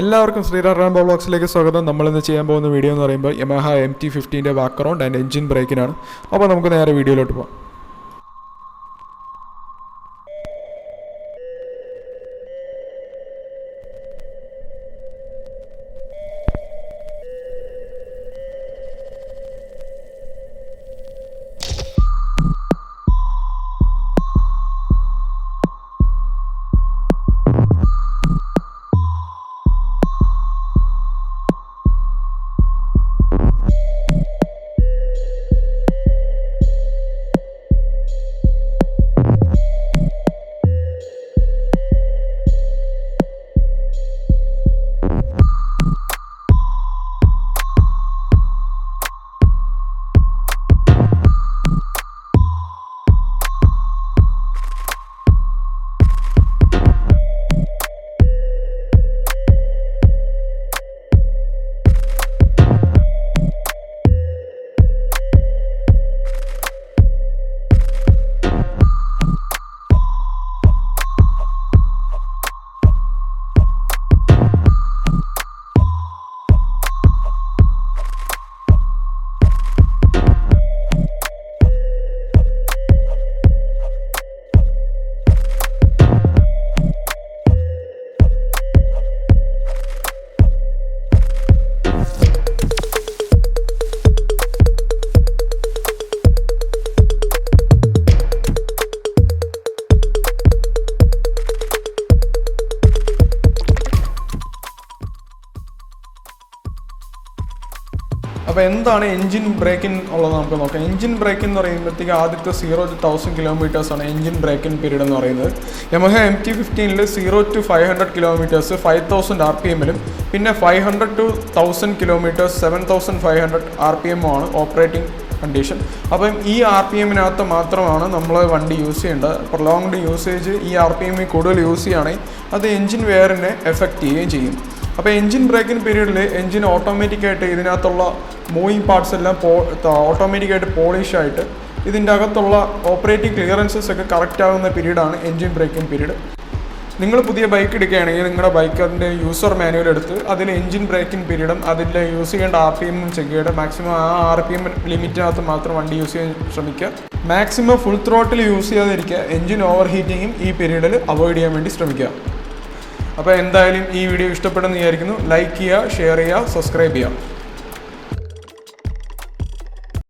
എല്ലാവർക്കും ശ്രീരാഗ് റാംബോ വ്ളോഗ്സിലേക്ക് സ്വാഗതം. നമ്മളിന്ന് ചെയ്യാൻ പോകുന്ന വീഡിയോ എന്ന് പറയുമ്പോൾ Yamaha Mt15 background and engine ബ്രേക്കിനാണ്. അപ്പോൾ നമുക്ക് നേരെ വീഡിയോയിലോട്ട് പോകാം. അപ്പോൾ എന്താണ് എഞ്ചിൻ ബ്രേക്കിൻ ഉള്ളത് നമുക്ക് നോക്കാം. എഞ്ചിൻ ബ്രേക്കിൻ എന്ന് പറയുമ്പോഴത്തേക്ക് ആദ്യത്തെ 0 to 1000 കിലോമീറ്റേഴ്സാണ് എഞ്ചിൻ ബ്രേക്കിൻ പീരീഡ് എന്ന് പറയുന്നത്. Yamaha Mt15 0 to 500 കിലോമീറ്റേഴ്സ് 5000 RPM-ലും പിന്നെ 500 to 1000 കിലോമീറ്റേഴ്സ് 7500 RPM-ആണ് ഓപ്പറേറ്റിംഗ് കണ്ടീഷൻ. അപ്പം ഈ RPM-നകത്ത് മാത്രമാണ് നമ്മൾ വണ്ടി യൂസ് ചെയ്യേണ്ടത്. പ്രൊലോങ്ഡ് യൂസേജ് ഈ RPM-ൽ കൂടുതൽ യൂസ് ചെയ്യുകയാണെങ്കിൽ അത് എഞ്ചിൻ വെയറിനെ എഫക്റ്റ് ചെയ്യുകയും ചെയ്യും. അപ്പോൾ എഞ്ചിൻ ബ്രേക്കിംഗ് പീരീഡിൽ എഞ്ചിൻ ഓട്ടോമാറ്റിക്കായിട്ട് ഇതിനകത്തുള്ള മൂവിങ് പാർട്സ് എല്ലാം ഓട്ടോമാറ്റിക്കായിട്ട് പോളിഷായിട്ട് ഇതിൻ്റെ അകത്തുള്ള ഓപ്പറേറ്റിംഗ് ക്ലിയറൻസസ് ഒക്കെ കറക്റ്റ് ആകുന്ന പീരീഡാണ് എഞ്ചിൻ ബ്രേക്കിംഗ് പീരീഡ്. നിങ്ങൾ പുതിയ ബൈക്ക് എടുക്കുകയാണെങ്കിൽ നിങ്ങളുടെ ബൈക്കറിൻ്റെ യൂസർ മാനുവൽ എടുത്ത് അതിൽ എഞ്ചിൻ ബ്രേക്കിംഗ് പീരീഡും അതിൽ യൂസ് ചെയ്യേണ്ട RPM ചെക്ക് ചെയ്യേണ്ട മാക്സിമം ആ RPM ലിമിറ്റിനകത്ത് മാത്രം വണ്ടി യൂസ് ചെയ്യാൻ ശ്രമിക്കുക. മാക്സിമം ഫുൾ ത്രോട്ടിൽ യൂസ് ചെയ്യാതിരിക്കുക. എഞ്ചിൻ ഓവർ ഹീറ്റിങ്ങും ഈ പീരീഡിൽ അവോയ്ഡ് ചെയ്യാൻ വേണ്ടി ശ്രമിക്കുക. അപ്പോൾ എന്തായാലും ഈ വീഡിയോ ഇഷ്ടപ്പെടുമെന്ന് വിചാരിക്കുന്നു. ലൈക്ക് ചെയ്യുക, ഷെയർ ചെയ്യുക, സബ്സ്ക്രൈബ് ചെയ്യുക.